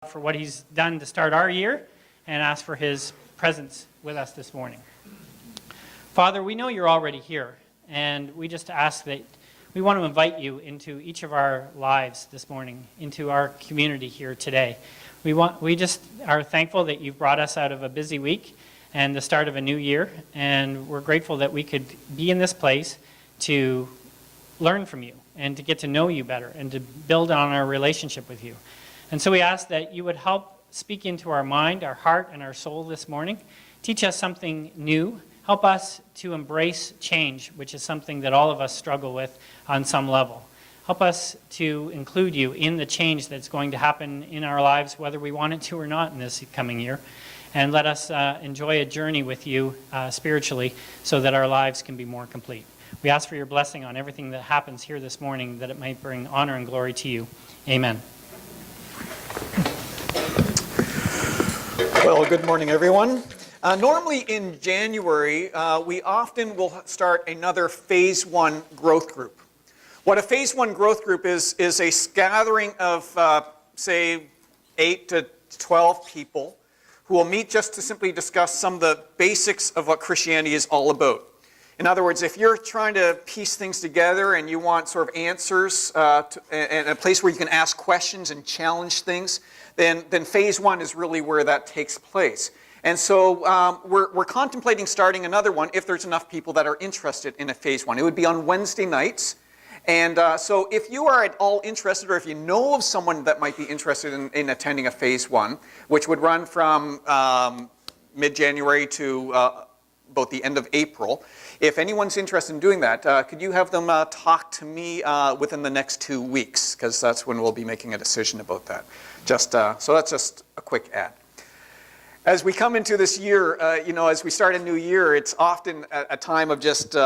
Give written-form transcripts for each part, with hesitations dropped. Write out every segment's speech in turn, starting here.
for what he's done to start our year and ask for his presence with us this morning. Father, we know you're already here, and we just ask that we want to invite you into each of our lives this morning, into our community here today. We just are thankful that you've brought us out of a busy week and the start of a new year, and we're grateful that we could be in this place to learn from you and to get to know you better and to build on our relationship with you. And so we ask that you would help speak into our mind, our heart, and our soul this morning. Teach us something new. Help us to embrace change, which is something that all of us struggle with on some level. Help us to include you in the change that's going to happen in our lives, whether we want it to or not in this coming year. And let us enjoy a journey with you spiritually so that our lives can be more complete. We ask for your blessing on everything that happens here this morning, that it might bring honor and glory to you. Amen. Well, good morning, everyone. Normally in January, we often will start another Phase 1 growth group. What a Phase 1 growth group is a gathering of, say, 8 to 12 people who will meet just to simply discuss some of the basics of what Christianity is all about. In other words, if you're trying to piece things together and you want sort of answers and a place where you can ask questions and challenge things, then Phase 1 is really where that takes place. And so we're contemplating starting another one if there's enough people that are interested in a Phase 1. It would be on Wednesday nights. And so if you are at all interested, or if you know of someone that might be interested in attending a Phase 1, which would run from mid-January to about the end of April, if anyone's interested in doing that, could you have them talk to me within the next 2 weeks? Because that's when we'll be making a decision about that. So that's just a quick ad. As we come into this year, as we start a new year, it's often a time of just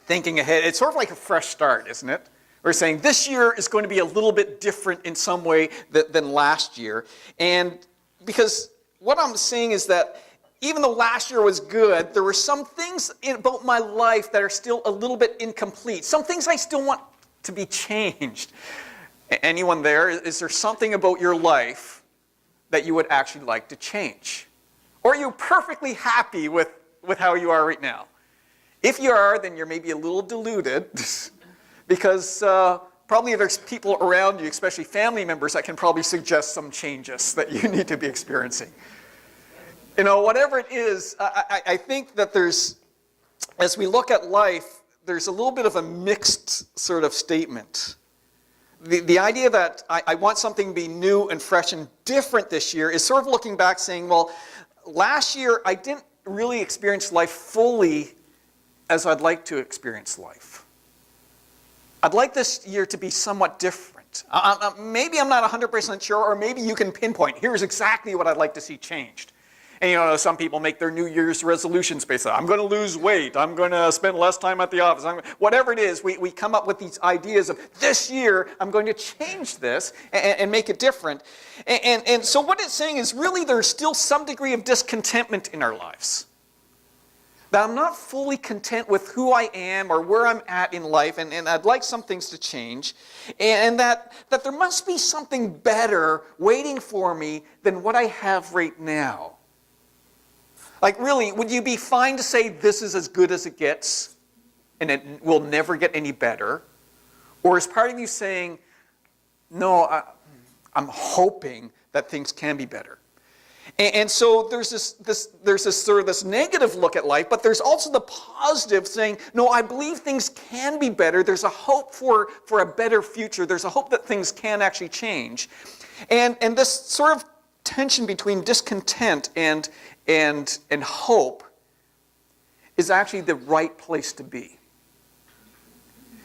thinking ahead. It's sort of like a fresh start, isn't it? We're saying this year is going to be a little bit different in some way than last year. And because what I'm saying is that even though last year was good, there were some things about my life that are still a little bit incomplete. Some things I still want to be changed. Anyone there? Is there something about your life that you would actually like to change? Or are you perfectly happy with how you are right now? If you are, then you're maybe a little deluded because probably there's people around you, especially family members, that can probably suggest some changes that you need to be experiencing. Whatever it is, I think that as we look at life, there's a little bit of a mixed sort of statement. The idea that I want something to be new and fresh and different this year is sort of looking back saying, well, last year I didn't really experience life fully as I'd like to experience life. I'd like this year to be somewhat different. Maybe I'm not 100% sure, or maybe you can pinpoint, here's exactly what I'd like to see changed. And some people make their New Year's resolutions based on, I'm going to lose weight, I'm going to spend less time at the office, whatever it is, we come up with these ideas of, this year I'm going to change this and make it different. And so what it's saying is really there's still some degree of discontentment in our lives. That I'm not fully content with who I am or where I'm at in life, and I'd like some things to change, and that there must be something better waiting for me than what I have right now. Like really, would you be fine to say this is as good as it gets and it will never get any better? Or is part of you saying, no, I'm hoping that things can be better? And so there's this negative look at life, but there's also the positive saying, no, I believe things can be better. There's a hope for a better future. There's a hope that things can actually change. And this sort of tension between discontent and hope is actually the right place to be.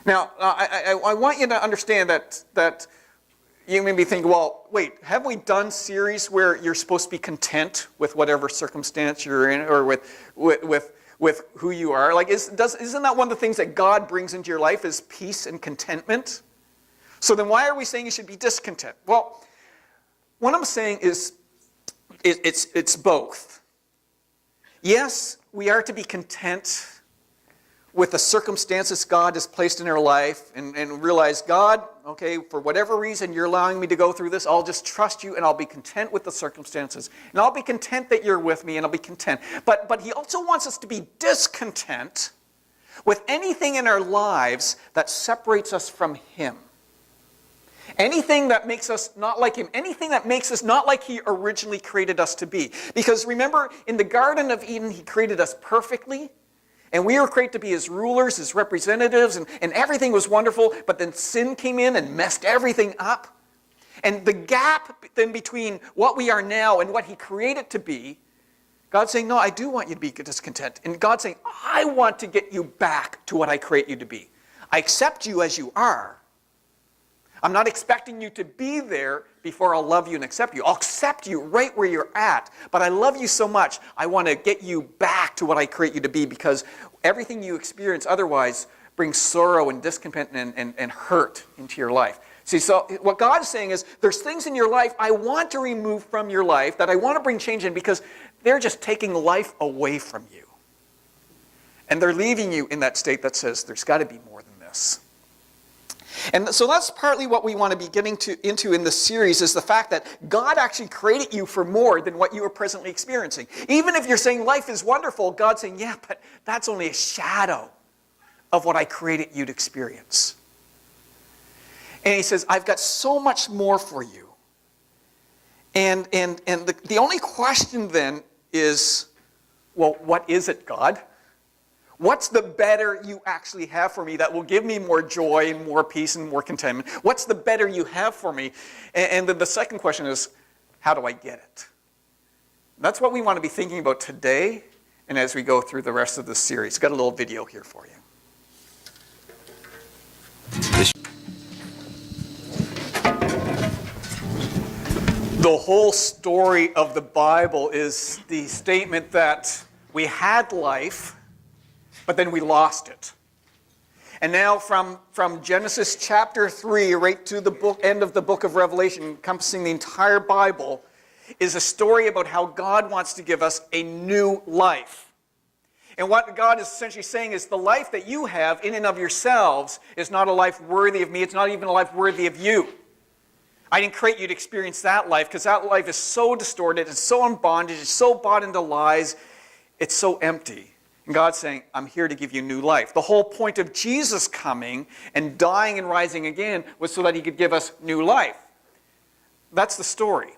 Now, I want you to understand that you may be thinking, well, wait, have we done series where you're supposed to be content with whatever circumstance you're in, or with who you are? Like, isn't that one of the things that God brings into your life is peace and contentment? So then why are we saying you should be discontent? Well, what I'm saying is it's both. Yes, we are to be content with the circumstances God has placed in our life and realize, God, okay, for whatever reason you're allowing me to go through this, I'll just trust you and I'll be content with the circumstances. And I'll be content that you're with me and I'll be content. But he also wants us to be discontent with anything in our lives that separates us from him. Anything that makes us not like him. Anything that makes us not like he originally created us to be. Because remember, in the Garden of Eden, he created us perfectly. And we were created to be his rulers, his representatives, and everything was wonderful. But then sin came in and messed everything up. And the gap then between what we are now and what he created to be, God's saying, no, I do want you to be discontent. And God's saying, I want to get you back to what I create you to be. I accept you as you are. I'm not expecting you to be there before I'll love you and accept you. I'll accept you right where you're at. But I love you so much, I want to get you back to what I create you to be, because everything you experience otherwise brings sorrow and discontent and hurt into your life. See, so what God is saying is, there's things in your life I want to remove from your life that I want to bring change in, because they're just taking life away from you. And they're leaving you in that state that says, there's got to be more than this. And so that's partly what we want to be getting into in this series, is the fact that God actually created you for more than what you are presently experiencing. Even if you're saying life is wonderful, God's saying, yeah, but that's only a shadow of what I created you to experience. And he says, I've got so much more for you. And the only question then is, well, what is it, God? What's the better you actually have for me that will give me more joy and more peace and more contentment? What's the better you have for me? And then the second question is, how do I get it? That's what we want to be thinking about today and as we go through the rest of this series. I've got a little video here for you. The whole story of the Bible is the statement that we had life, but then we lost it. And now from Genesis chapter 3 right to the end of the book of Revelation, encompassing the entire Bible, is a story about how God wants to give us a new life. And what God is essentially saying is, the life that you have in and of yourselves is not a life worthy of me. It's not even a life worthy of you. I didn't create you to experience that life, because that life is so distorted, it's so in bondage, it's so bought into lies, it's so empty. And God's saying, I'm here to give you new life. The whole point of Jesus coming and dying and rising again was so that he could give us new life. That's the story.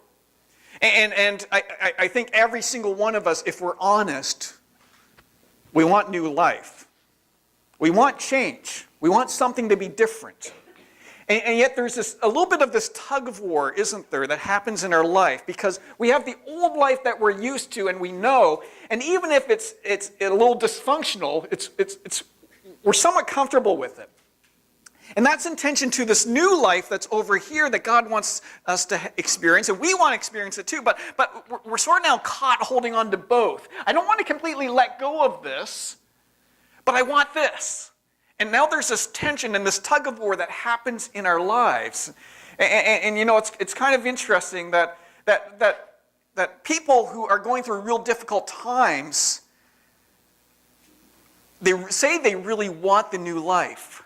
And I think every single one of us, if we're honest, we want new life. We want change. We want something to be different. And yet there's a little bit of this tug of war, isn't there, that happens in our life, because we have the old life that we're used to and we know, and even if it's a little dysfunctional, we're somewhat comfortable with it. And that's in tension to this new life that's over here that God wants us to experience, and we want to experience it too, but we're sort of now caught holding on to both. I don't want to completely let go of this, but I want this. And now there's this tension and this tug of war that happens in our lives. And you know, it's kind of interesting that people who are going through real difficult times, they say they really want the new life.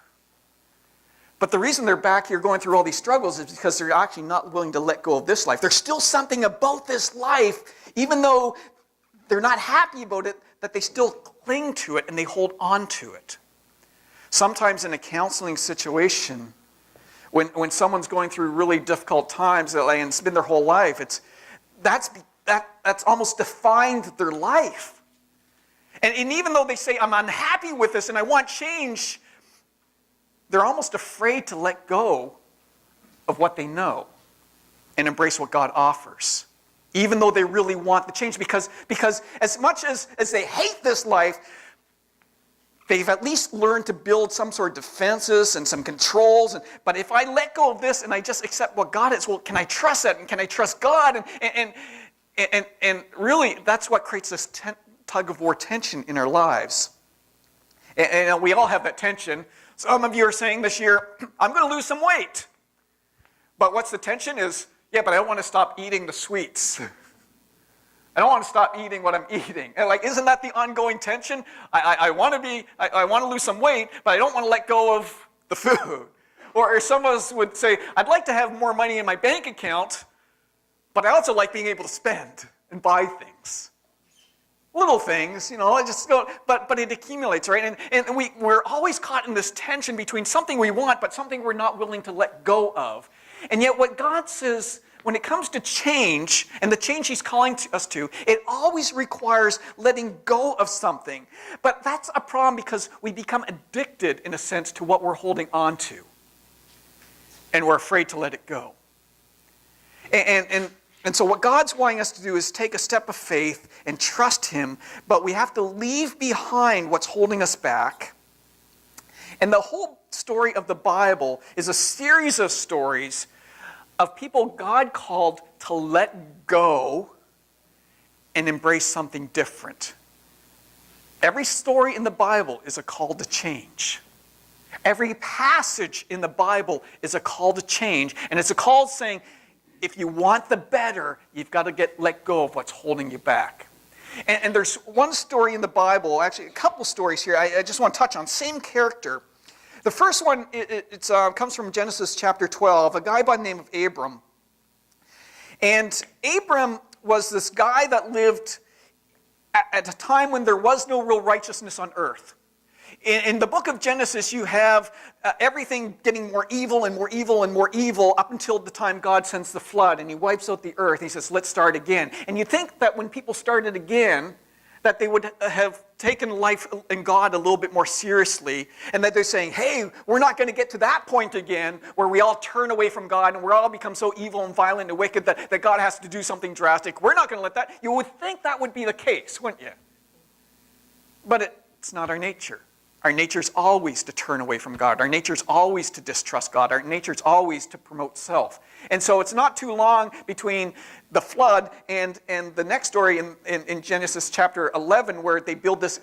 But the reason they're back here going through all these struggles is because they're actually not willing to let go of this life. There's still something about this life, even though they're not happy about it, that they still cling to it and they hold on to it. Sometimes in a counseling situation, when someone's going through really difficult times and it's been their whole life, that's almost defined their life. And even though they say, I'm unhappy with this and I want change, they're almost afraid to let go of what they know and embrace what God offers, even though they really want the change. Because as much as they hate this life, they've at least learned to build some sort of defenses and some controls. But if I let go of this and I just accept what God is, well, can I trust that? And can I trust God? And really, that's what creates this tug-of-war tension in our lives. And we all have that tension. Some of you are saying this year, I'm going to lose some weight. But what's the tension is, yeah, but I don't want to stop eating the sweets. I don't want to stop eating what I'm eating. And like, isn't that the ongoing tension? I want to lose some weight, but I don't want to let go of the food. Or some of us would say, I'd like to have more money in my bank account, but I also like being able to spend and buy things. Little things, I just go, but it accumulates, right? And we're always caught in this tension between something we want, but something we're not willing to let go of. And yet what God says, when it comes to change, and the change he's calling us to, it always requires letting go of something. But that's a problem because we become addicted, in a sense, to what we're holding on to. And we're afraid to let it go. And so what God's wanting us to do is take a step of faith and trust him, but we have to leave behind what's holding us back. And the whole story of the Bible is a series of stories of people God called to let go and embrace something different. Every story in the Bible is a call to change. Every passage in the Bible is a call to change, and it's a call saying, if you want the better, you've got to let go of what's holding you back. And there's one story in the Bible, actually a couple stories here, I just want to touch on, same character. The first one, it comes from Genesis chapter 12, a guy by the name of Abram. And Abram was this guy that lived at a time when there was no real righteousness on earth. In the book of Genesis, you have everything getting more evil and more evil and more evil up until the time God sends the flood and he wipes out the earth. He says, let's start again. And you think that when people started again, that they would have taken life and God a little bit more seriously, and that they're saying, hey, we're not going to get to that point again where we all turn away from God and we all become so evil and violent and wicked that God has to do something drastic. We're not going to let that. You would think that would be the case, wouldn't you? But it's not our nature. Our nature is always to turn away from God. Our nature is always to distrust God. Our nature is always to promote self. And so it's not too long between the flood and the next story in Genesis chapter 11 where they build this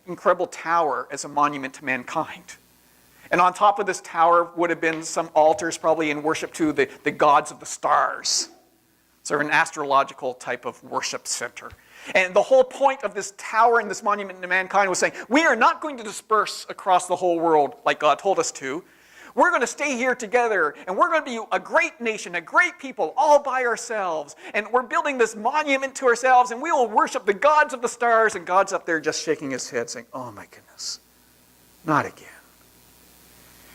incredible tower as a monument to mankind. And on top of this tower would have been some altars probably in worship to the gods of the stars. So an astrological type of worship center. And the whole point of this tower and this monument to mankind was saying, we are not going to disperse across the whole world like God told us to. We're going to stay here together, and we're going to be a great nation, a great people, all by ourselves. And we're building this monument to ourselves, and we will worship the gods of the stars. And God's up there just shaking his head saying, oh my goodness, not again.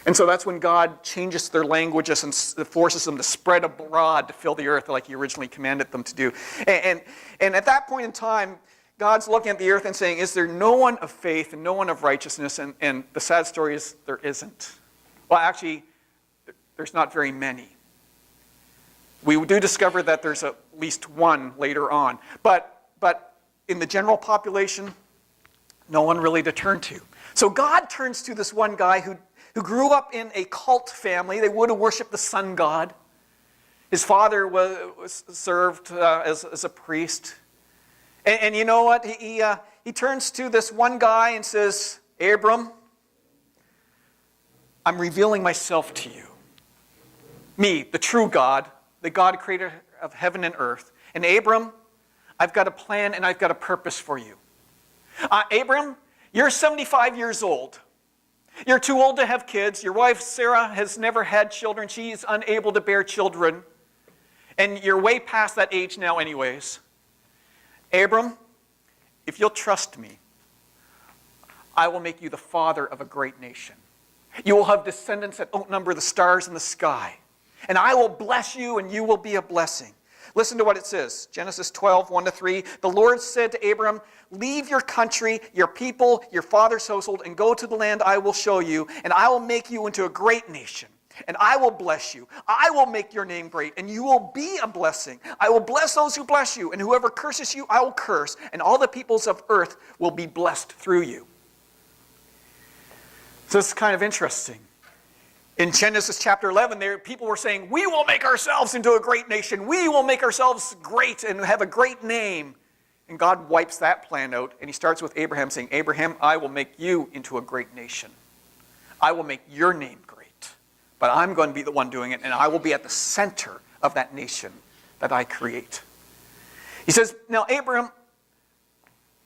And so that's when God changes their languages and forces them to spread abroad to fill the earth like he originally commanded them to do. And at that point in time, God's looking at the earth and saying, is there no one of faith and no one of righteousness? And the sad story is there isn't. Well, actually, there's not very many. We do discover that there's at least one later on. But in the general population, no one really to turn to. So God turns to this one guy who grew up in a cult family. They would have worshipped the sun god. His father was served as a priest. And you know what? He turns to this one guy and says, Abram, I'm revealing myself to you. Me, the true God, the God creator of heaven and earth. And Abram, I've got a plan and I've got a purpose for you. Abram, you're 75 years old. You're too old to have kids. Your wife, Sarah, has never had children. She's unable to bear children. And you're way past that age now anyways. Abram, if you'll trust me, I will make you the father of a great nation. You will have descendants that outnumber the stars in the sky. And I will bless you and you will be a blessing. Listen to what it says. Genesis 12, 1-3. The Lord said to Abram, leave your country, your people, your father's household, and go to the land I will show you, and I will make you into a great nation. And I will bless you. I will make your name great, and you will be a blessing. I will bless those who bless you, and whoever curses you, I will curse, and all the peoples of earth will be blessed through you. So this is kind of interesting. In Genesis chapter 11, people were saying, we will make ourselves into a great nation. We will make ourselves great and have a great name. And God wipes that plan out, and he starts with Abraham saying, Abraham, I will make you into a great nation. I will make your name great. But I'm going to be the one doing it, and I will be at the center of that nation that I create. He says, now Abram,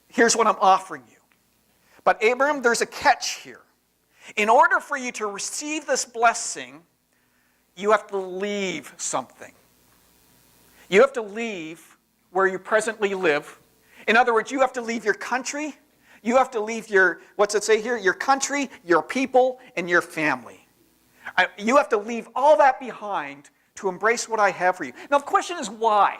here's what I'm offering you. But Abram, there's a catch here. In order for you to receive this blessing, you have to leave something. You have to leave where you presently live. In other words, you have to leave your country. You have to leave your, what's it say here? Your country, your people, and your family. You have to leave all that behind to embrace what I have for you. Now the question is why?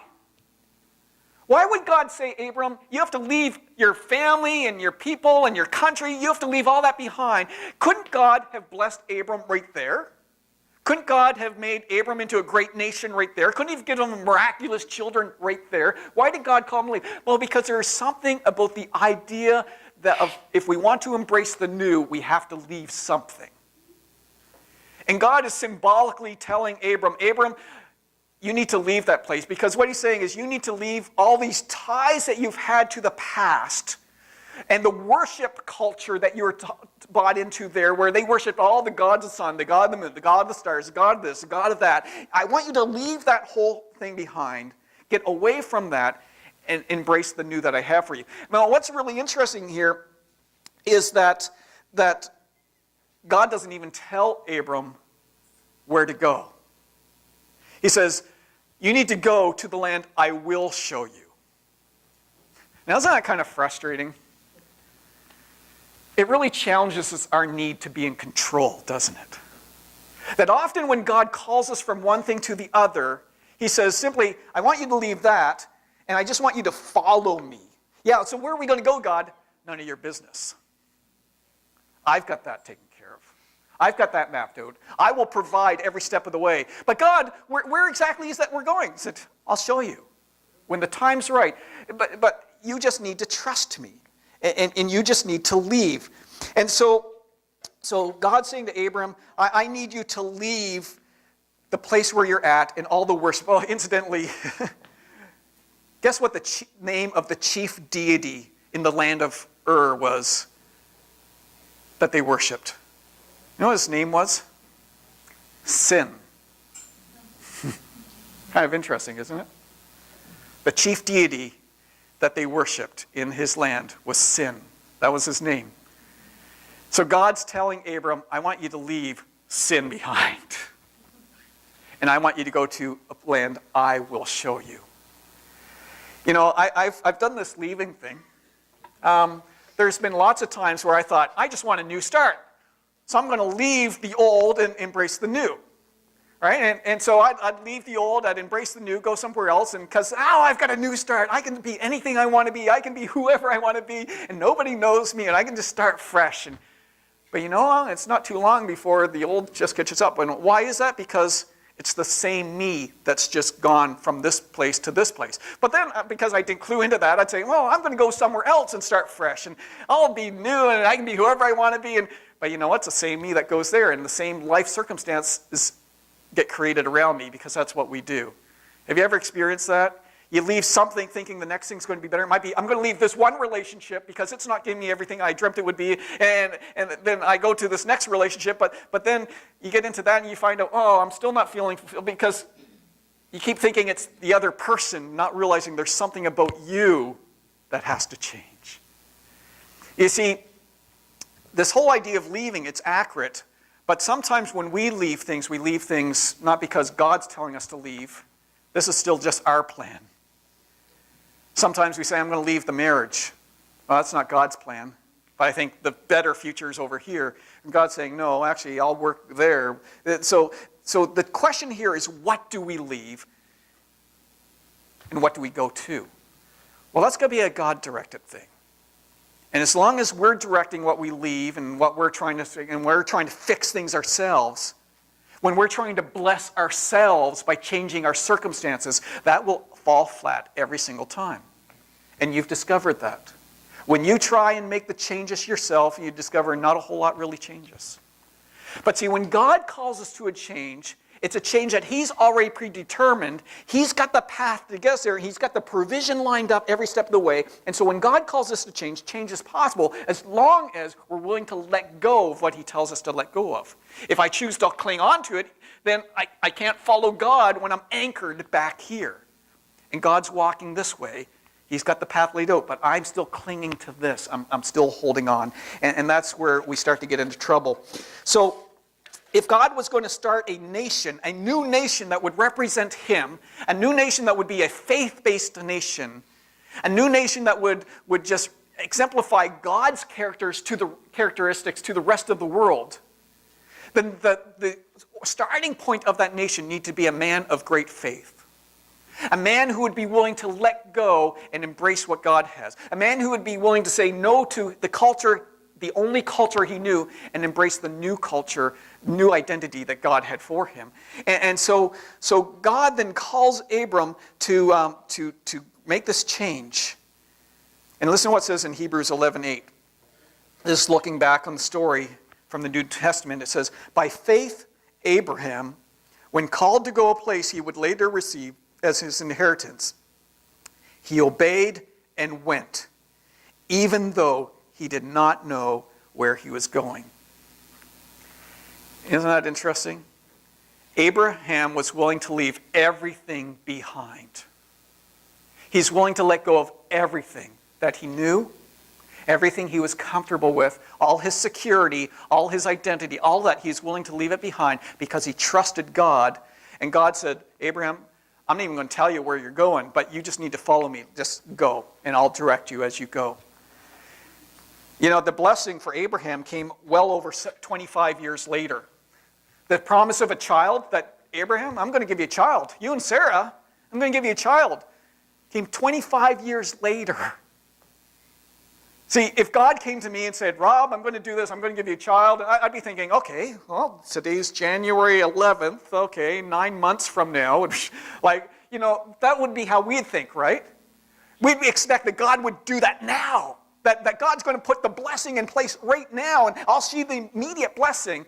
Why would God say, Abram, you have to leave your family and your people and your country, you have to leave all that behind? Couldn't God have blessed Abram right there? Couldn't God have made Abram into a great nation right there? Couldn't he have given him miraculous children right there? Why did God call him to leave? Well, because there is something about the idea that if we want to embrace the new, we have to leave something. And God is symbolically telling Abram, you need to leave that place, because what he's saying is you need to leave all these ties that you've had to the past and the worship culture that you were bought into there, where they worship all the gods of the sun, the god of the moon, the god of the stars, the god of this, the god of that. I want you to leave that whole thing behind, get away from that, and embrace the new that I have for you. Now, what's really interesting here is that God doesn't even tell Abram where to go. He says, you need to go to the land I will show you. Now, isn't that kind of frustrating? It really challenges our need to be in control, doesn't it? That often when God calls us from one thing to the other, he says simply, I want you to leave that, and I just want you to follow me. Yeah, so where are we going to go, God? None of your business. I've got that taken care of. I've got that mapped out. I will provide every step of the way. But God, where exactly is that we're going? He said, I'll show you when the time's right. But you just need to trust me. And you just need to leave. And so God's saying to Abram, I need you to leave the place where you're at and all the worship. Well, incidentally, guess what the name of the chief deity in the land of Ur was that they worshipped? You know what his name was? Sin. Kind of interesting, isn't it? The chief deity that they worshipped in his land was Sin. That was his name. So God's telling Abram, I want you to leave sin behind. And I want you to go to a land I will show you. You know, I've done this leaving thing. There's been lots of times where I thought, I just want a new start. So I'm going to leave the old and embrace the new. Right? And so I'd leave the old, I'd embrace the new, go somewhere else, and because, I've got a new start. I can be anything I want to be. I can be whoever I want to be, and nobody knows me, and I can just start fresh. But you know, it's not too long before the old just catches up. And why is that? Because it's the same me that's just gone from this place to this place. But then, because I didn't clue into that, I'd say, well, I'm going to go somewhere else and start fresh, and I'll be new, and I can be whoever I want to be. But you know what? It's the same me that goes there, and the same life circumstances get created around me, because that's what we do. Have you ever experienced that? You leave something thinking the next thing's going to be better. It might be, I'm going to leave this one relationship because it's not giving me everything I dreamt it would be, and then I go to this next relationship, but then you get into that and you find out, I'm still not feeling fulfilled, because you keep thinking it's the other person, not realizing there's something about you that has to change. You see, this whole idea of leaving, it's accurate. But sometimes when we leave things not because God's telling us to leave. This is still just our plan. Sometimes we say, I'm going to leave the marriage. Well, that's not God's plan. But I think the better future is over here. And God's saying, no, actually, I'll work there. So the question here is, what do we leave? And what do we go to? Well, that's going to be a God-directed thing. And as long as we're directing what we leave and what we're trying to fix things ourselves, when we're trying to bless ourselves by changing our circumstances, that will fall flat every single time. And you've discovered that. When you try and make the changes yourself, you discover not a whole lot really changes. But see, when God calls us to a change, it's a change that He's already predetermined. He's got the path to get us there. He's got the provision lined up every step of the way. And so when God calls us to change, change is possible as long as we're willing to let go of what He tells us to let go of. If I choose to cling on to it, then I can't follow God when I'm anchored back here. and God's walking this way. He's got the path laid out, but I'm still clinging to this. I'm still holding on. And that's where we start to get into trouble. So if God was going to start a nation, a new nation that would represent him, a new nation that would be a faith-based nation, a new nation that would just exemplify God's characteristics to the rest of the world, then the starting point of that nation need to be a man of great faith. A man who would be willing to let go and embrace what God has. A man who would be willing to say no to the culture, the only culture he knew, and embrace the new culture, new identity that God had for him. And so God then calls Abram to make this change. And listen to what it says in Hebrews 11:8. This is looking back on the story from the New Testament. It says, "By faith, Abraham, when called to go a place he would later receive as his inheritance, he obeyed and went, even though he did not know where he was going." Isn't that interesting? Abraham was willing to leave everything behind. He's willing to let go of everything that he knew, everything he was comfortable with, all his security, all his identity, all that. He's willing to leave it behind because he trusted God. And God said, "Abraham, I'm not even going to tell you where you're going, but you just need to follow me. Just go, and I'll direct you as you go." You know, the blessing for Abraham came well over 25 years later. The promise of a child that, "Abraham, I'm going to give you a child. You and Sarah, I'm going to give you a child," came 25 years later. See, if God came to me and said, "Rob, I'm going to do this, I'm going to give you a child," I'd be thinking, okay, well, today's January 11th, okay, 9 months from now. Like, you know, that would be how we'd think, right? We'd expect that God would do that now, that God's going to put the blessing in place right now, and I'll see the immediate blessing.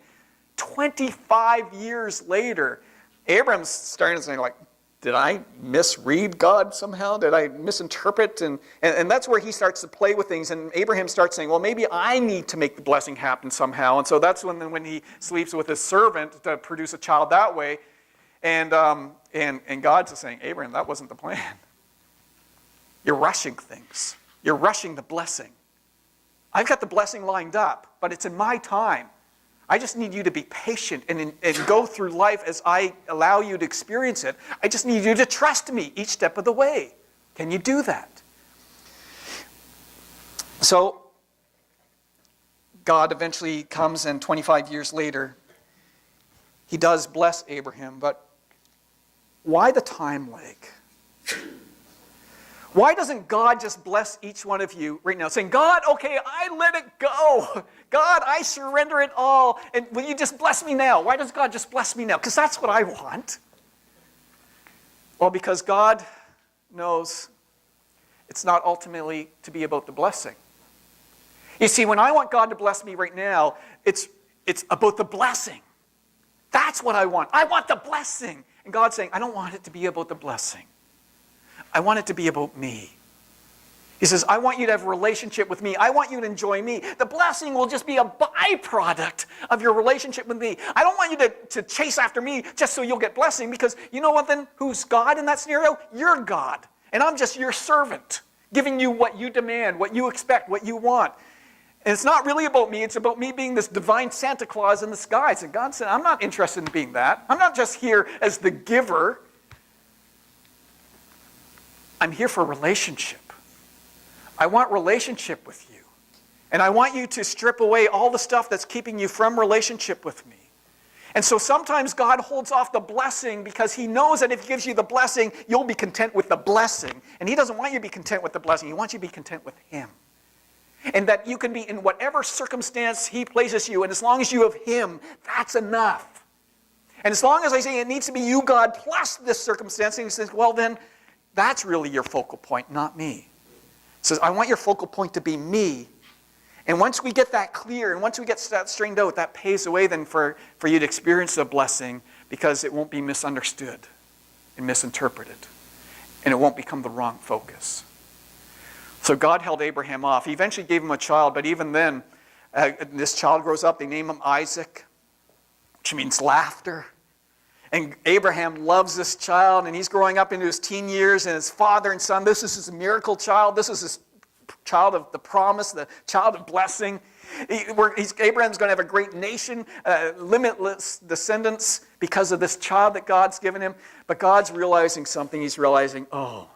25 years later, Abram's starting to say, like, did I misread God somehow? Did I misinterpret? And that's where he starts to play with things. And Abraham starts saying, well, maybe I need to make the blessing happen somehow. And so that's when he sleeps with his servant to produce a child that way. And God's just saying, "Abraham, that wasn't the plan. You're rushing things. You're rushing the blessing. I've got the blessing lined up, but it's in my time. I just need you to be patient and go through life as I allow you to experience it. I just need you to trust me each step of the way. Can you do that?" So God eventually comes, and 25 years later, he does bless Abraham. But why the time lag? Why doesn't God just bless each one of you right now? Saying, "God, okay, I let it go. God, I surrender it all. And will you just bless me now?" Why does God just bless me now? Because that's what I want. Well, because God knows it's not ultimately to be about the blessing. You see, when I want God to bless me right now, it's about the blessing. That's what I want. I want the blessing. And God's saying, "I don't want it to be about the blessing. I want it to be about me." He says, "I want you to have a relationship with me. I want you to enjoy me. The blessing will just be a byproduct of your relationship with me. I don't want you to chase after me just so you'll get blessing, because you know what then? Who's God in that scenario? You're God. And I'm just your servant, giving you what you demand, what you expect, what you want. And it's not really about me. It's about me being this divine Santa Claus in the skies." And God said, "I'm not interested in being that. I'm not just here as the giver. I'm here for relationship. I want relationship with you. And I want you to strip away all the stuff that's keeping you from relationship with me." And so sometimes God holds off the blessing because he knows that if he gives you the blessing, you'll be content with the blessing. And he doesn't want you to be content with the blessing. He wants you to be content with him. And that you can be in whatever circumstance he places you. And as long as you have him, that's enough. And as long as I say it needs to be you, God, plus this circumstance, and he says, well then, that's really your focal point, not me. He says, "I want your focal point to be me." And once we get that clear, and once we get that straightened out, that paves the way then for you to experience the blessing, because it won't be misunderstood and misinterpreted. And it won't become the wrong focus. So God held Abraham off. He eventually gave him a child, but even then, this child grows up. They name him Isaac, which means laughter. And Abraham loves this child, and he's growing up into his teen years, and his father and son, this is his miracle child. This is his child of the promise, the child of blessing. Abraham's going to have a great nation, limitless descendants because of this child that God's given him. But God's realizing something. He's realizing, oh,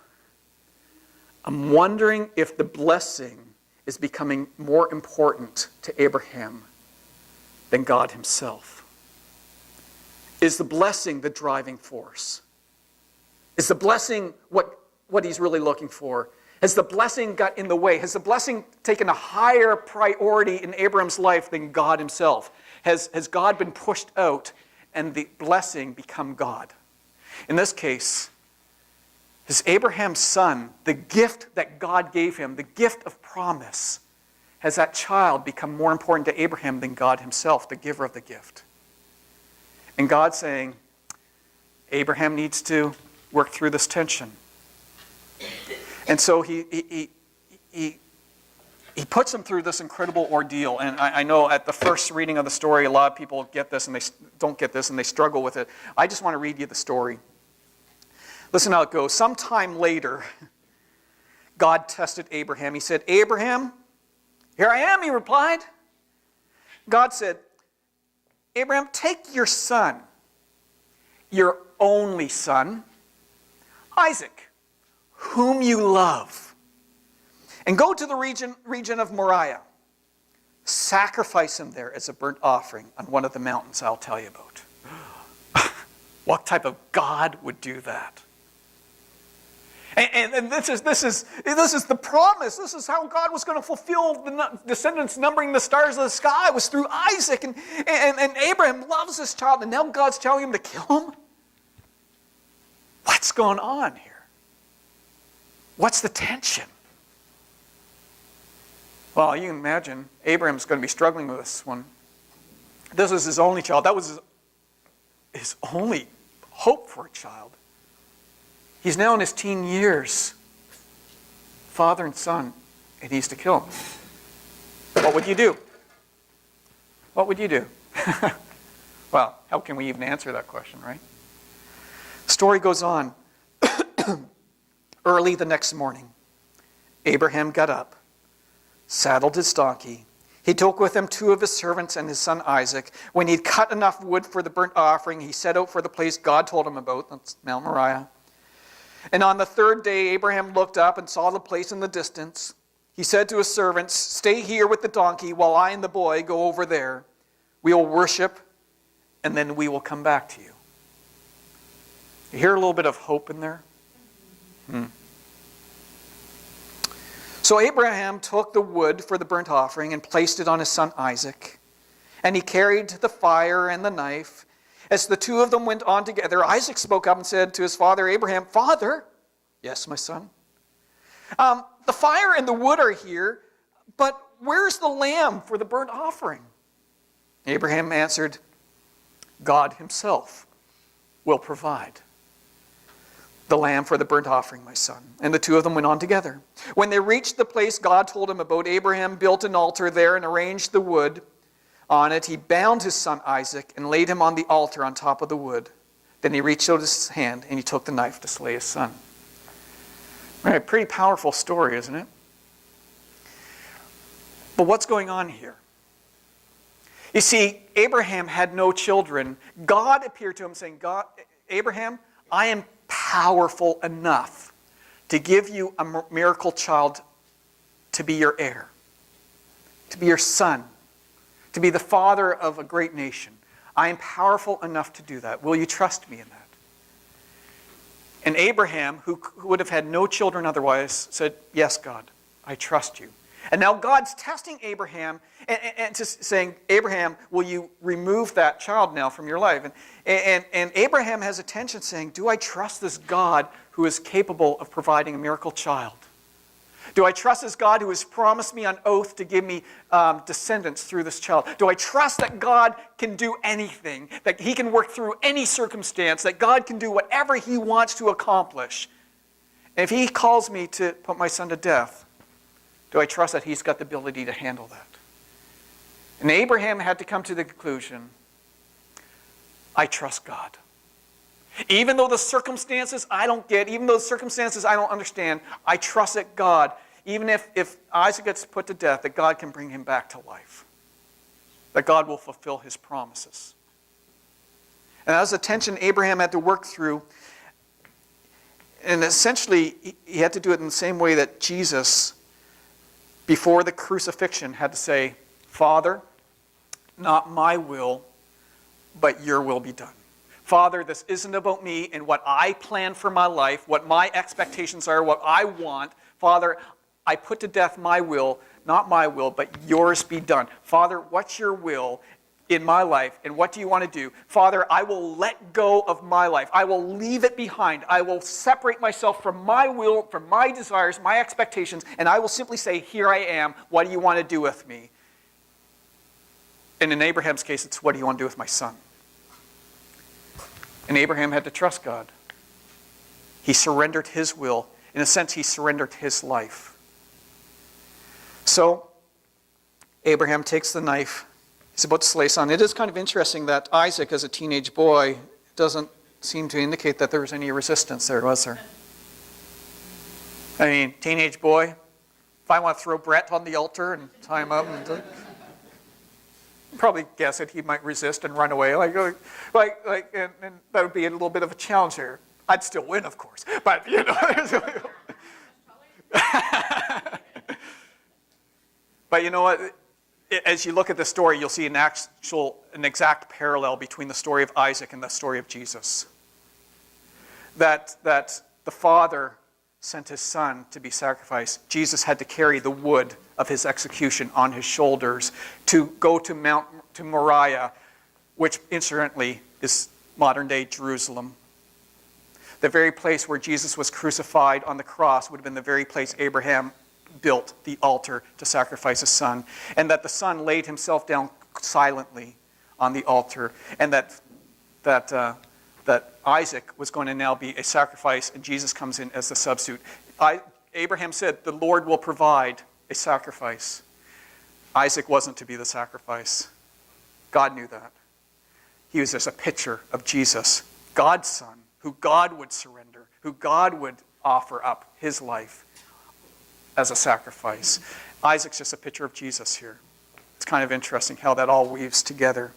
I'm wondering if the blessing is becoming more important to Abraham than God himself. Is the blessing the driving force? Is the blessing what he's really looking for? Has the blessing got in the way? Has the blessing taken a higher priority in Abraham's life than God himself? Has God been pushed out and the blessing become God? In this case, is Abraham's son, the gift that God gave him, the gift of promise, has that child become more important to Abraham than God himself, the giver of the gift? And God's saying, Abraham needs to work through this tension. And so he puts him through this incredible ordeal. And I know at the first reading of the story, a lot of people get this and they don't get this and they struggle with it. I just want to read you the story. Listen how it goes. Sometime later, God tested Abraham. He said, Abraham, here I am, he replied. God said, Abraham, take your son, your only son, Isaac, whom you love, and go to the region of Moriah. Sacrifice him there as a burnt offering on one of the mountains I'll tell you about. What type of God would do that? And this is the promise. This is how God was going to fulfill the descendants numbering the stars of the sky. It was through Isaac. And Abraham loves this child. And now God's telling him to kill him? What's going on here? What's the tension? Well, you can imagine Abraham's going to be struggling with this one. This was his only child. That was his only hope for a child. He's now in his teen years, father and son, and he's to kill him. What would you do? What would you do? Well, how can we even answer that question, right? The story goes on. Early the next morning, Abraham got up, saddled his donkey. He took with him 2 of his servants and his son Isaac. When he'd cut enough wood for the burnt offering, he set out for the place God told him about. That's Mount Moriah. And on the 3rd day, Abraham looked up and saw the place in the distance. He said to his servants, stay here with the donkey while I and the boy go over there. We will worship, and then we will come back to you. You hear a little bit of hope in there? So Abraham took the wood for the burnt offering and placed it on his son Isaac. And he carried the fire and the knife. As the 2 of them went on together, Isaac spoke up and said to his father Abraham, Father, yes, my son. The fire and the wood are here, but where's the lamb for the burnt offering? Abraham answered, God himself will provide the lamb for the burnt offering, my son. And the 2 of them went on together. When they reached the place God told him about, Abraham built an altar there and arranged the wood on it. He bound his son Isaac and laid him on the altar on top of the wood. Then he reached out his hand and he took the knife to slay his son. All right, pretty powerful story, isn't it? But what's going on here? You see, Abraham had no children. God appeared to him saying, Abraham, I am powerful enough to give you a miracle child to be your heir, to be your son, to be the father of a great nation. I am powerful enough to do that. Will you trust me in that? And Abraham, who would have had no children otherwise, said, yes, God, I trust you. And now God's testing Abraham and just saying, Abraham, will you remove that child now from your life? And Abraham has a tension saying, do I trust this God who is capable of providing a miracle child? Do I trust this God who has promised me on oath to give me descendants through this child? Do I trust that God can do anything, that he can work through any circumstance, that God can do whatever he wants to accomplish? And if he calls me to put my son to death, do I trust that he's got the ability to handle that? And Abraham had to come to the conclusion, I trust God. Even though the circumstances I don't get, even though the circumstances I don't understand, I trust that God, even if Isaac gets put to death, that God can bring him back to life. That God will fulfill his promises. And that was the tension Abraham had to work through. And essentially, he had to do it in the same way that Jesus, before the crucifixion, had to say, Father, not my will, but your will be done. Father, this isn't about me and what I plan for my life, what my expectations are, what I want. Father, I put to death my will, not my will, but yours be done. Father, what's your will in my life, and what do you want to do? Father, I will let go of my life. I will leave it behind. I will separate myself from my will, from my desires, my expectations, and I will simply say, here I am. What do you want to do with me? And in Abraham's case, it's what do you want to do with my son? And Abraham had to trust God. He surrendered his will. In a sense, he surrendered his life. So, Abraham takes the knife. He's about to slay his son. It is kind of interesting that Isaac, as a teenage boy, doesn't seem to indicate that there was any resistance there, was there? I mean, teenage boy, if I want to throw Brett on the altar and tie him up, and probably guess that he might resist and run away. And that would be a little bit of a challenge there. I'd still win, of course, but you know. But you know what? As you look at the story, you'll see an exact parallel between the story of Isaac and the story of Jesus. That the father sent his son to be sacrificed. Jesus had to carry the wood of his execution on his shoulders to go to Moriah, which incidentally is modern-day Jerusalem. The very place where Jesus was crucified on the cross would have been the very place Abraham built the altar to sacrifice his son, and that the son laid himself down silently on the altar, and that Isaac was going to now be a sacrifice, and Jesus comes in as the substitute. Abraham said, the Lord will provide a sacrifice. Isaac wasn't to be the sacrifice. God knew that. He was just a picture of Jesus, God's son, who God would surrender, who God would offer up his life as a sacrifice. Isaac's just a picture of Jesus here. It's kind of interesting how that all weaves together.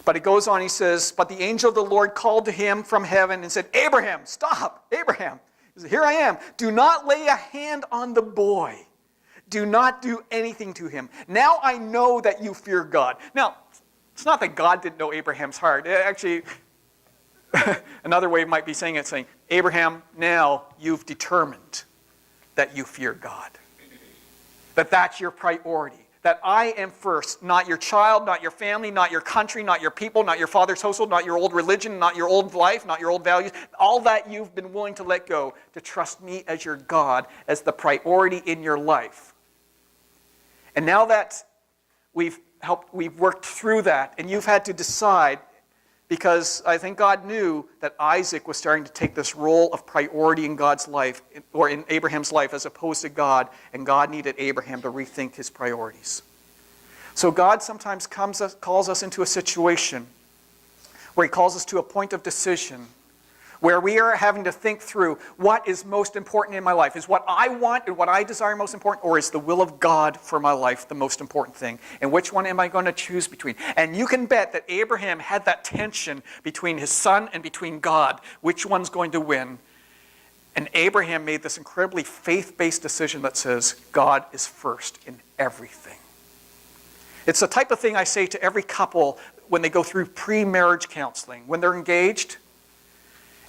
But it goes on, he says, but the angel of the Lord called to him from heaven and said, Abraham, stop, Abraham. He said, here I am. Do not lay a hand on the boy. Do not do anything to him. Now I know that you fear God. Now, it's not that God didn't know Abraham's heart. Actually, another way might be saying, Abraham, now you've determined that you fear God. That that's your priority. That I am first, not your child, not your family, not your country, not your people, not your father's household, not your old religion, not your old life, not your old values. All that you've been willing to let go to trust me as your God, as the priority in your life. And now that we've worked through that, and you've had to decide, because I think God knew that Isaac was starting to take this role of priority in God's life, or in Abraham's life, as opposed to God, and God needed Abraham to rethink his priorities. So God sometimes calls us into a situation where he calls us to a point of decision, where we are having to think through what is most important in my life. Is what I want and what I desire most important, or is the will of God for my life the most important thing? And which one am I going to choose between? And you can bet that Abraham had that tension between his son and between God. Which one's going to win? And Abraham made this incredibly faith-based decision that says, God is first in everything. It's the type of thing I say to every couple when they go through pre-marriage counseling, when they're engaged.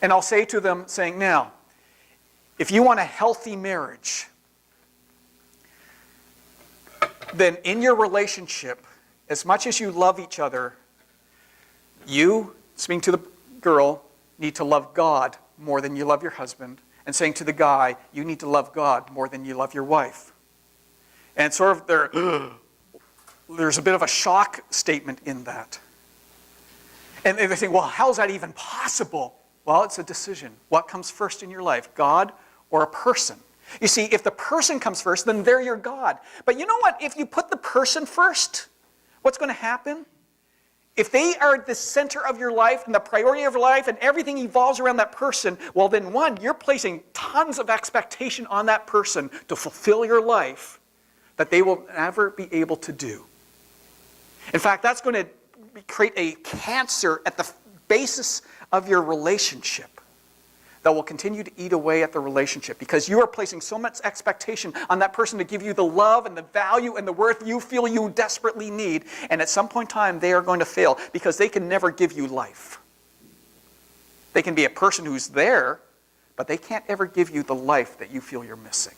And I'll say to them, saying, now, if you want a healthy marriage, then in your relationship, as much as you love each other, you, speaking to the girl, need to love God more than you love your husband, and saying to the guy, you need to love God more than you love your wife. And sort of there's a bit of a shock statement in that. And they think, well, how is that even possible? Well, it's a decision. What comes first in your life, God or a person? You see, if the person comes first, then they're your God. But you know what? If you put the person first, what's going to happen if they are the center of your life and the priority of your life and everything evolves around that person, well then one, you're placing tons of expectation on that person to fulfill your life that they will never be able to do. In fact, that's going to create a cancer at the basis of your relationship that will continue to eat away at the relationship because you are placing so much expectation on that person to give you the love and the value and the worth you feel you desperately need. And at some point in time, they are going to fail because they can never give you life. They can be a person who's there, but they can't ever give you the life that you feel you're missing.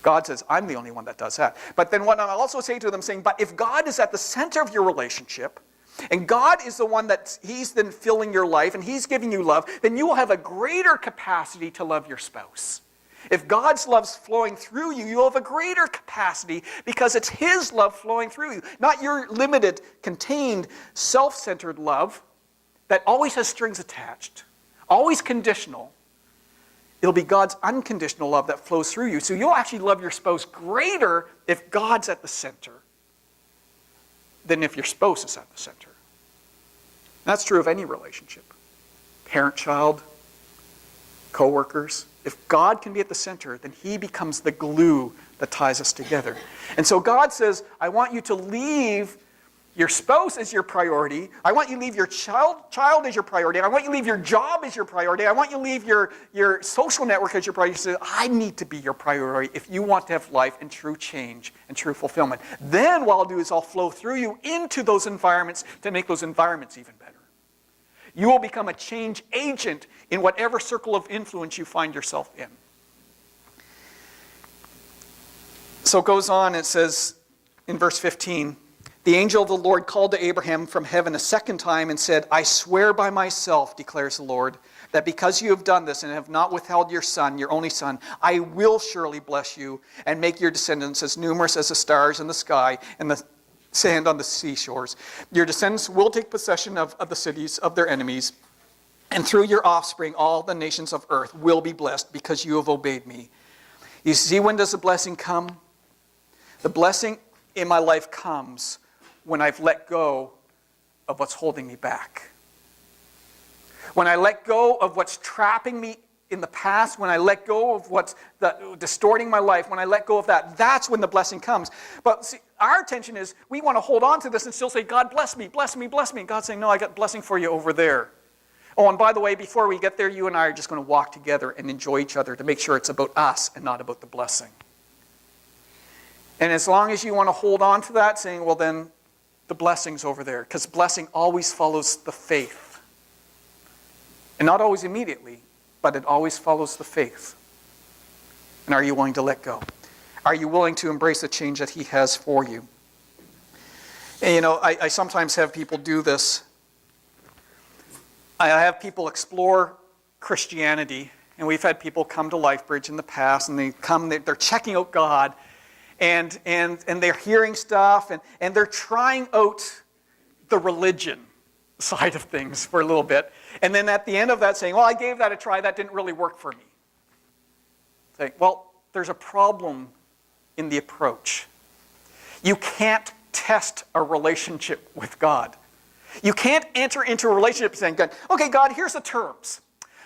God says, I'm the only one that does that. But then what I also say to them, saying, but if God is at the center of your relationship, and God is the one that He's then filling your life and He's giving you love, then you will have a greater capacity to love your spouse. If God's love's flowing through you, you'll have a greater capacity because it's His love flowing through you. Not your limited, contained, self-centered love that always has strings attached, always conditional. It'll be God's unconditional love that flows through you. So you'll actually love your spouse greater if God's at the center than if your spouse is at the center. That's true of any relationship. Parent-child, co-workers. If God can be at the center, then He becomes the glue that ties us together. And so God says, I want you to leave your spouse as your priority. I want you to leave your child as your priority. I want you to leave your job as your priority. I want you to leave your social network as your priority. So I need to be your priority if you want to have life and true change and true fulfillment. Then what I'll do is I'll flow through you into those environments to make those environments even better. You will become a change agent in whatever circle of influence you find yourself in. So it goes on, it says in verse 15, the angel of the Lord called to Abraham from heaven a second time and said, I swear by myself, declares the Lord, that because you have done this and have not withheld your son, your only son, I will surely bless you and make your descendants as numerous as the stars in the sky and the sand on the seashores. Your descendants will take possession of the cities of their enemies, and through your offspring all the nations of earth will be blessed because you have obeyed me. You see, when does the blessing come? The blessing in my life comes when I've let go of what's holding me back. When I let go of what's trapping me in the past, when I let go of what's distorting my life, when I let go of that, that's when the blessing comes. But see, our attention is we want to hold on to this and still say, God, bless me, bless me, bless me. And God's saying, no, I got blessing for you over there. Oh, and by the way, before we get there, you and I are just going to walk together and enjoy each other to make sure it's about us and not about the blessing. And as long as you want to hold on to that, saying, well then, the blessing's over there. Because blessing always follows the faith. And not always immediately, but it always follows the faith. And are you willing to let go? Are you willing to embrace the change that He has for you? And you know, I sometimes have people do this. I have people explore Christianity, and we've had people come to LifeBridge in the past, and they're checking out God, and they're hearing stuff, and they're trying out the religion side of things for a little bit. And then at the end of that saying, well, I gave that a try, that didn't really work for me. Saying, well, there's a problem in the approach. You can't test a relationship with God. You can't enter into a relationship saying, okay, God, here's the terms.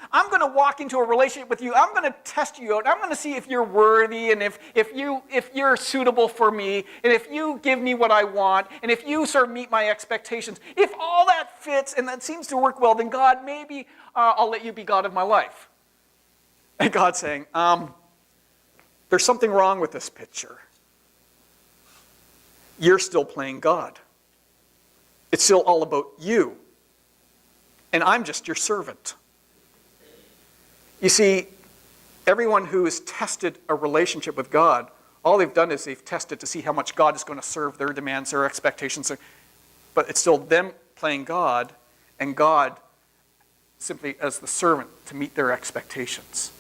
I'm going to walk into a relationship with you. I'm going to test you out. I'm going to see if you're worthy and if you're suitable for me and if you give me what I want and if you sort of meet my expectations. If all that fits and that seems to work well, then God, maybe I'll let you be God of my life. And God's saying, there's something wrong with this picture. You're still playing God. It's still all about you. And I'm just your servant. You see, everyone who has tested a relationship with God, all they've done is they've tested to see how much God is going to serve their demands, their expectations. But it's still them playing God, and God simply as the servant to meet their expectations.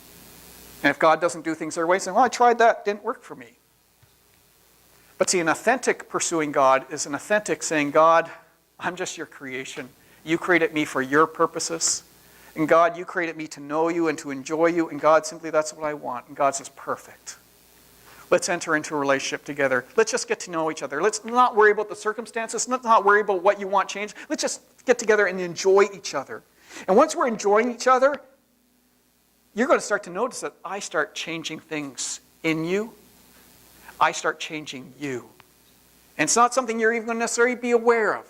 And if God doesn't do things their way, saying, well, I tried that, didn't work for me. But see, an authentic pursuing God is an authentic saying, God, I'm just your creation. You created me for your purposes. And God, you created me to know you and to enjoy you. And God, simply that's what I want. And God says, perfect. Let's enter into a relationship together. Let's just get to know each other. Let's not worry about the circumstances. Let's not worry about what you want changed. Let's just get together and enjoy each other. And once we're enjoying each other, you're going to start to notice that I start changing things in you. I start changing you. And it's not something you're even going to necessarily be aware of,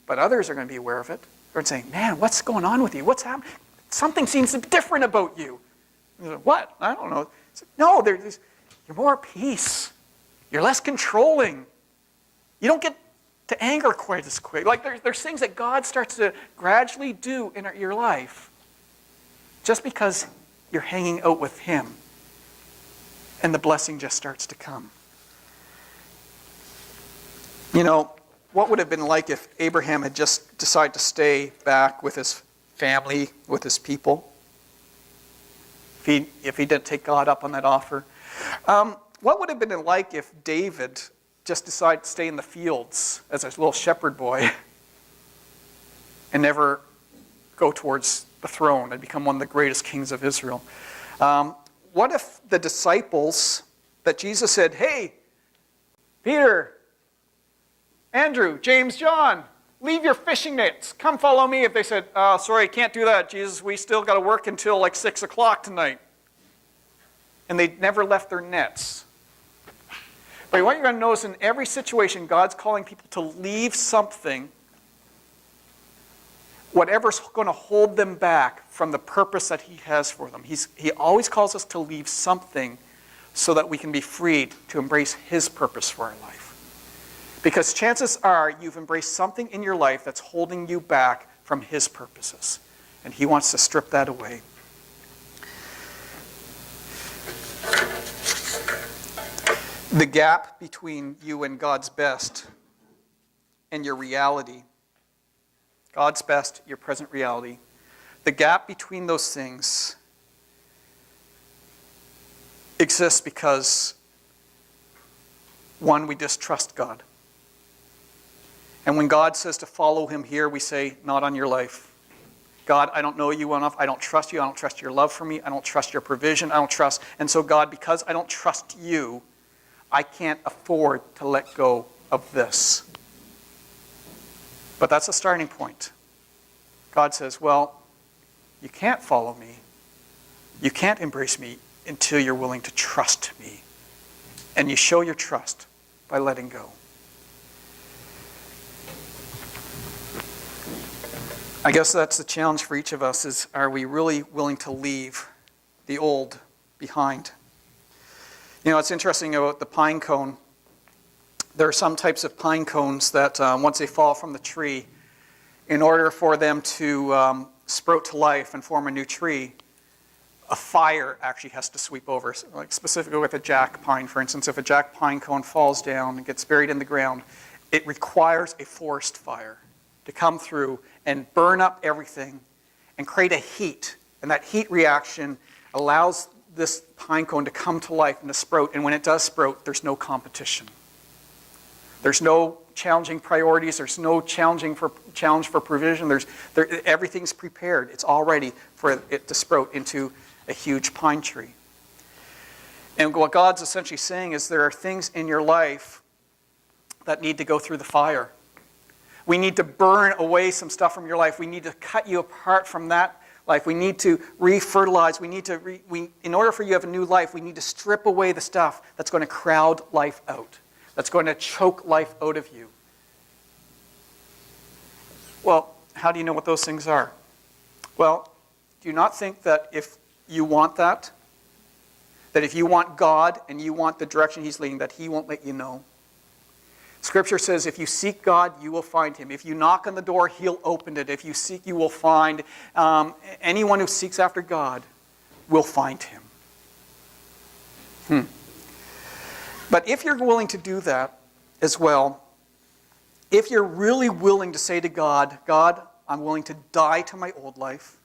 but others are going to be aware of it. They're saying, man, what's going on with you? What's happening? Something seems different about you. You're like, what? I don't know. No, you're more at peace. You're less controlling. You don't get to anger quite as quick. Like there's things that God starts to gradually do in your life just because you're hanging out with Him. And the blessing just starts to come. You know, what would it have been like if Abraham had just decided to stay back with his family, with his people? If he didn't take God up on that offer? What would it have been like if David just decided to stay in the fields as a little shepherd boy and never go towards the throne and become one of the greatest kings of Israel? What if the disciples that Jesus said, hey, Peter, Andrew, James, John, leave your fishing nets. Come follow me. If they said, sorry, can't do that, Jesus. We still got to work until like 6 o'clock tonight. And they never left their nets. But what you're going to notice in every situation, God's calling people to leave something, whatever's going to hold them back from the purpose that He has for them. He always calls us to leave something so that we can be freed to embrace His purpose for our life. Because chances are you've embraced something in your life that's holding you back from His purposes. And He wants to strip that away. The gap between you and God's best and your reality, God's best, your present reality, the gap between those things exists because, one, we distrust God. And when God says to follow Him here, we say, not on your life. God, I don't know you well enough. I don't trust you. I don't trust your love for me. I don't trust your provision. I don't trust. And so God, because I don't trust you, I can't afford to let go of this. But that's a starting point. God says, well, you can't follow me. You can't embrace me until you're willing to trust me. And you show your trust by letting go. I guess that's the challenge for each of us is, are we really willing to leave the old behind? You know, it's interesting about the pine cone. There are some types of pine cones that once they fall from the tree, in order for them to sprout to life and form a new tree, a fire actually has to sweep over. So, like specifically with a jack pine, for instance, if a jack pine cone falls down and gets buried in the ground, it requires a forest fire to come through and burn up everything and create a heat. And that heat reaction allows this pine cone to come to life and to sprout. And when it does sprout, there's no competition. There's no challenging priorities. There's no challenge for provision. Everything's prepared. It's all ready for it to sprout into a huge pine tree. And what God's essentially saying is there are things in your life that need to go through the fire. We need to burn away some stuff from your life. We need to cut you apart from that life. We need to refertilize. In order for you to have a new life, we need to strip away the stuff that's going to crowd life out, that's going to choke life out of you. Well, how do you know what those things are? Well, do you not think that if you want that if you want God and you want the direction He's leading, that He won't let you know? Scripture says if you seek God, you will find Him. If you knock on the door, He'll open it. If you seek, you will find. Anyone who seeks after God will find Him. But if you're willing to do that as well, if you're really willing to say to God, God, I'm willing to die to my old life.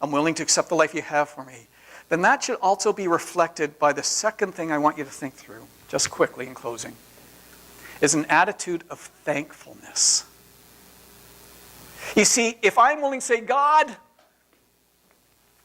I'm willing to accept the life you have for me. Then that should also be reflected by the second thing I want you to think through, just quickly in closing, is an attitude of thankfulness. You see, if I'm willing to say, God,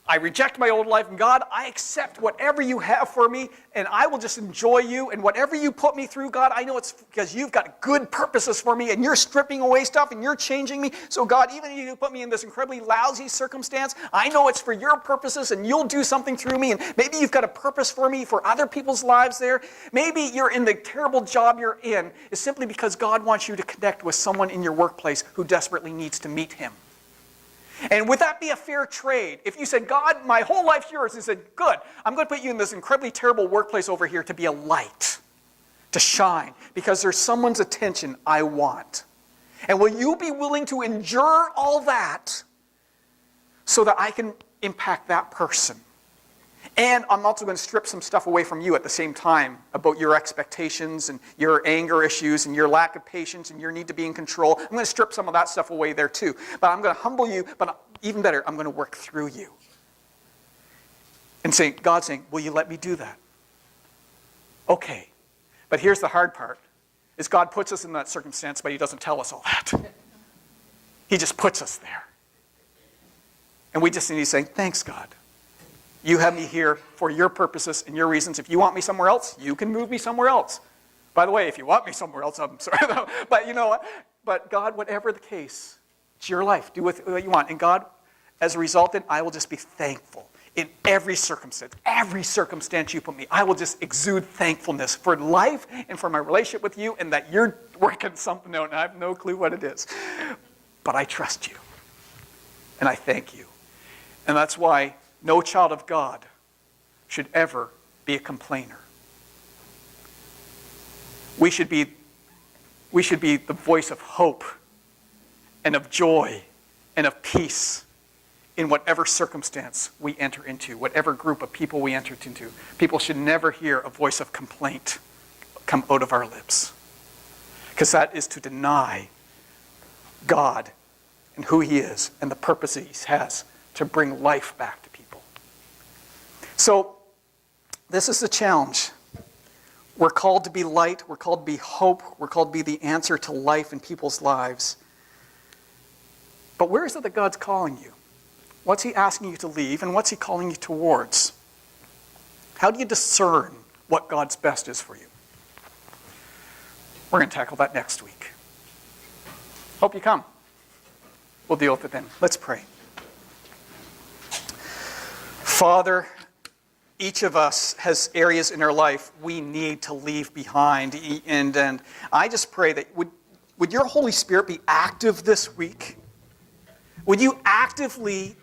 I reject my old life, and God, I accept whatever you have for me, and I will just enjoy you, and whatever you put me through, God, I know it's because you've got good purposes for me, and you're stripping away stuff, and you're changing me. So God, even if you put me in this incredibly lousy circumstance, I know it's for your purposes, and you'll do something through me, and maybe you've got a purpose for me for other people's lives there. Maybe you're in the terrible job you're in is simply because God wants you to connect with someone in your workplace who desperately needs to meet him. And would that be a fair trade? If you said, God, my whole life's yours, and said, good, I'm going to put you in this incredibly terrible workplace over here to be a light, to shine, because there's someone's attention I want. And will you be willing to endure all that so that I can impact that person? And I'm also going to strip some stuff away from you at the same time about your expectations and your anger issues and your lack of patience and your need to be in control. I'm going to strip some of that stuff away there too. But I'm going to humble you, but even better, I'm going to work through you. And God's saying, will you let me do that? Okay. But here's the hard part, is God puts us in that circumstance, but he doesn't tell us all that. He just puts us there. And we just need to say, thanks, God. You have me here for your purposes and your reasons. If you want me somewhere else, you can move me somewhere else. By the way, if you want me somewhere else, I'm sorry. But you know what? But God, whatever the case, it's your life. Do with what you want. And God, as a result, then I will just be thankful in every circumstance you put me. I will just exude thankfulness for life and for my relationship with you and that you're working something out and I have no clue what it is. But I trust you. And I thank you. And that's why no child of God should ever be a complainer. We should be the voice of hope and of joy and of peace in whatever circumstance we enter into, whatever group of people we enter into. People should never hear a voice of complaint come out of our lips, because that is to deny God and who he is and the purpose he has to bring life back to people. So, this is the challenge. We're called to be light. We're called to be hope. We're called to be the answer to life in people's lives. But where is it that God's calling you? What's he asking you to leave, and what's he calling you towards? How do you discern what God's best is for you? We're going to tackle that next week. Hope you come. We'll deal with it then. Let's pray. Father, each of us has areas in our life we need to leave behind. And I just pray that would your Holy Spirit be active this week? Would you actively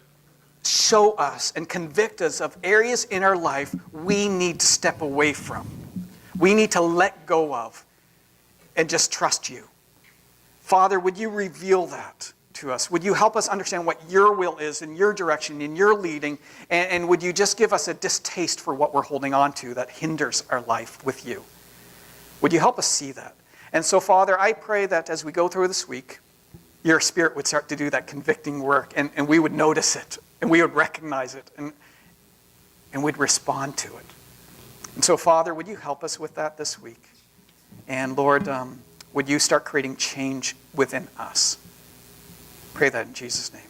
show us and convict us of areas in our life we need to step away from? We need to let go of and just trust you. Father, would you reveal that to us? Would you help us understand what your will is in your direction, in your leading, and would you just give us a distaste for what we're holding on to that hinders our life with you? Would you help us see that? And so, Father, I pray that as we go through this week, your Spirit would start to do that convicting work, and we would notice it, and we would recognize it, and we'd respond to it. And so, Father, would you help us with that this week? And Lord, would you start creating change within us? Pray that in Jesus' name.